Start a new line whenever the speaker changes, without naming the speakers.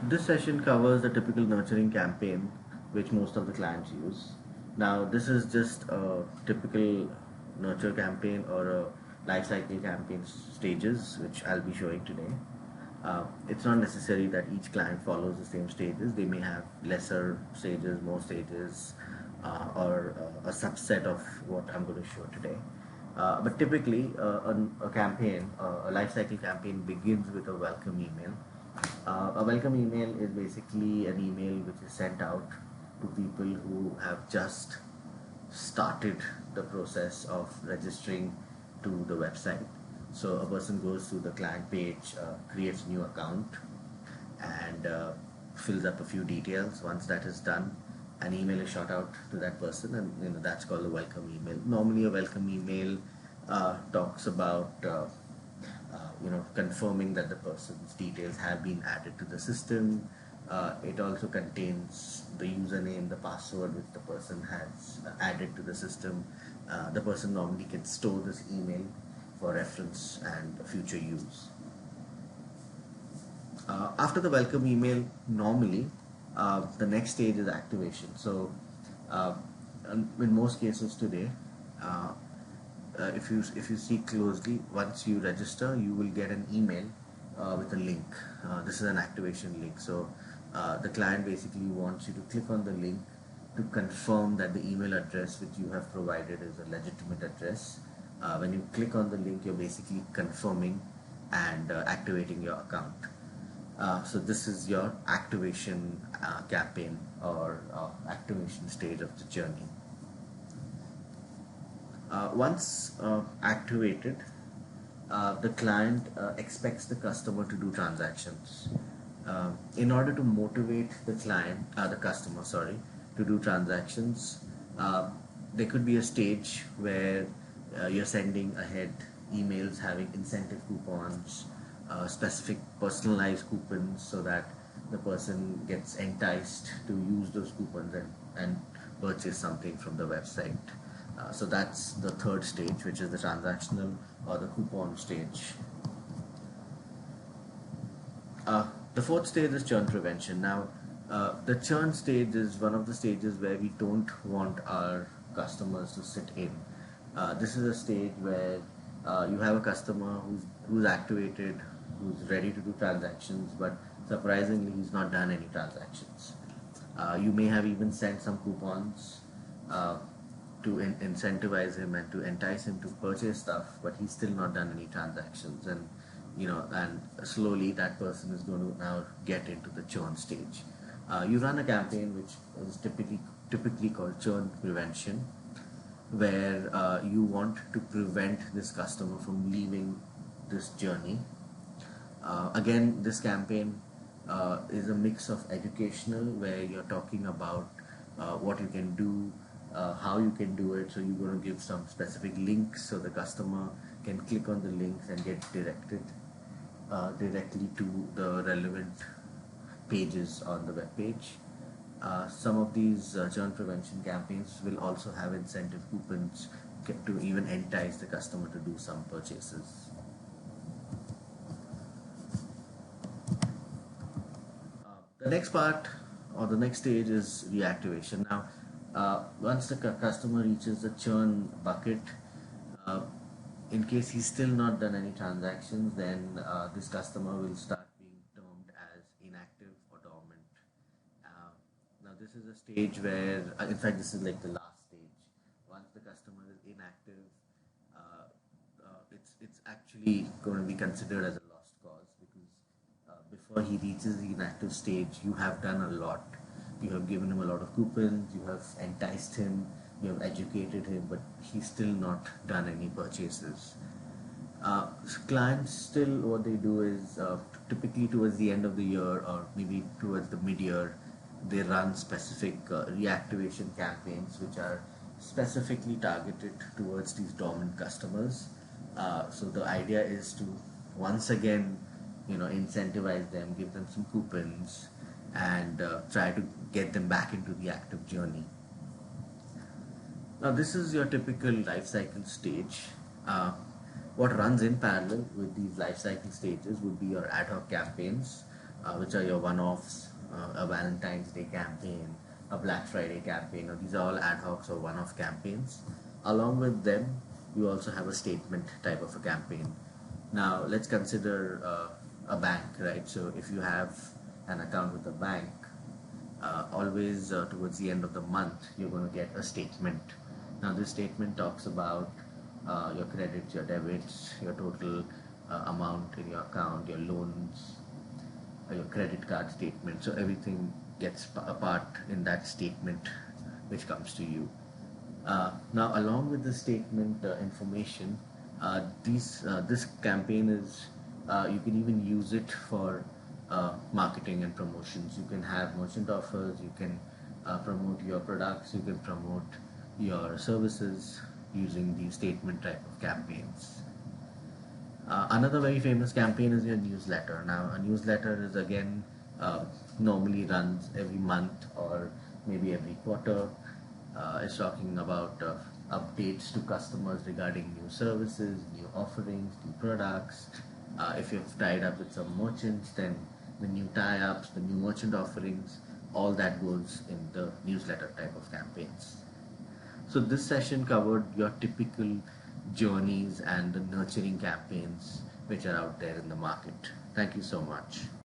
This session covers the typical nurturing campaign which most of the clients use. Now, this is just a typical nurture campaign or a life cycle campaign stages which I'll be showing today. It's not necessary that each client follows the same stages. They may have lesser stages, more stages, or a subset of what I'm going to show today. But typically, a campaign, a life cycle campaign begins with a welcome email. A welcome email is basically an email which is sent out to people who have just started the process of registering to the website. So a person goes to the client page, creates a new account, and fills up a few details. Once that is done, an email is shot out to that person, and that's called a welcome email. Normally, a welcome email talks about confirming that the person's details have been added to the system. It also contains the username, the password which the person has added to the system. The person normally can store this email for reference and future use. After the welcome email, normally the next stage is activation. So, in most cases today, uh, if you see closely, once you register, you will get an email with a link. This is an activation link. So the client basically wants you to click on the link to confirm that the email address which you have provided is a legitimate address. When you click on the link, you're basically confirming and activating your account. So this is your activation campaign or activation stage of the journey. Once activated, the client expects the customer to do transactions. In order to motivate the customer, sorry, to do transactions, there could be a stage where you're sending ahead emails having incentive coupons, specific personalized coupons, so that the person gets enticed to use those coupons and purchase something from the website. So that's the third stage, which is the transactional or the coupon stage. The fourth stage is churn prevention. Now, the churn stage is one of the stages where we don't want our customers to sit in. This is a stage where you have a customer who's activated, who's ready to do transactions, but surprisingly, he's not done any transactions. You may have even sent some coupons to incentivize him and to entice him to purchase stuff, but he's still not done any transactions, and slowly that person is going to now get into the churn stage. You run a campaign which is typically called churn prevention, where you want to prevent this customer from leaving this journey. Again, this campaign is a mix of educational, where you're talking about what you can do, how you can do it. So you're going to give some specific links so the customer can click on the links and get directed directly to the relevant pages on the web page. Some of these churn prevention campaigns will also have incentive coupons to even entice the customer to do some purchases. The next part or the next stage is reactivation. Now, once the customer reaches the churn bucket, uh, in case he's still not done any transactions, then this customer will start being termed as inactive or dormant. Uh, Now, this is a stage where, in fact, this is like the last stage. Once the customer is inactive, uh, it's actually going to be considered as a lost cause, because before he reaches the inactive stage, you have done a lot. You have given him a lot of coupons, you have enticed him, you have educated him, but he's still not done any purchases. Clients still, what they do is, typically towards the end of the year or maybe towards the mid-year, they run specific reactivation campaigns which are specifically targeted towards these dormant customers. So the idea is to once again, incentivize them, give them some coupons, and try to get them back into the active journey. Now, this is your typical life cycle stage. What runs in parallel with these life cycle stages would be your ad hoc campaigns, which are your one-offs, a Valentine's Day campaign, a Black Friday campaign. These are all ad hocs or one-off campaigns. Along with them, you also have a statement type of a campaign. Now, let's consider a bank, right? So, if you have an account with a bank, always towards the end of the month, you're going to get a statement. Now, this statement talks about your credits, your debits, your total amount in your account, your loans, your credit card statement. So everything gets a part in that statement which comes to you. Now, along with the statement information, this campaign is you can even use it for marketing and promotions. You can have merchant offers. You can promote your products. You can promote your services using these statement type of campaigns. Another very famous campaign is your newsletter. Now, a newsletter is again normally runs every month or maybe every quarter. It's talking about updates to customers regarding new services, new offerings, new products. If you've tied up with some merchants, then the new tie-ups, the new merchant offerings, all that goes in the newsletter type of campaigns. So this session covered your typical journeys and the nurturing campaigns which are out there in the market. Thank you so much.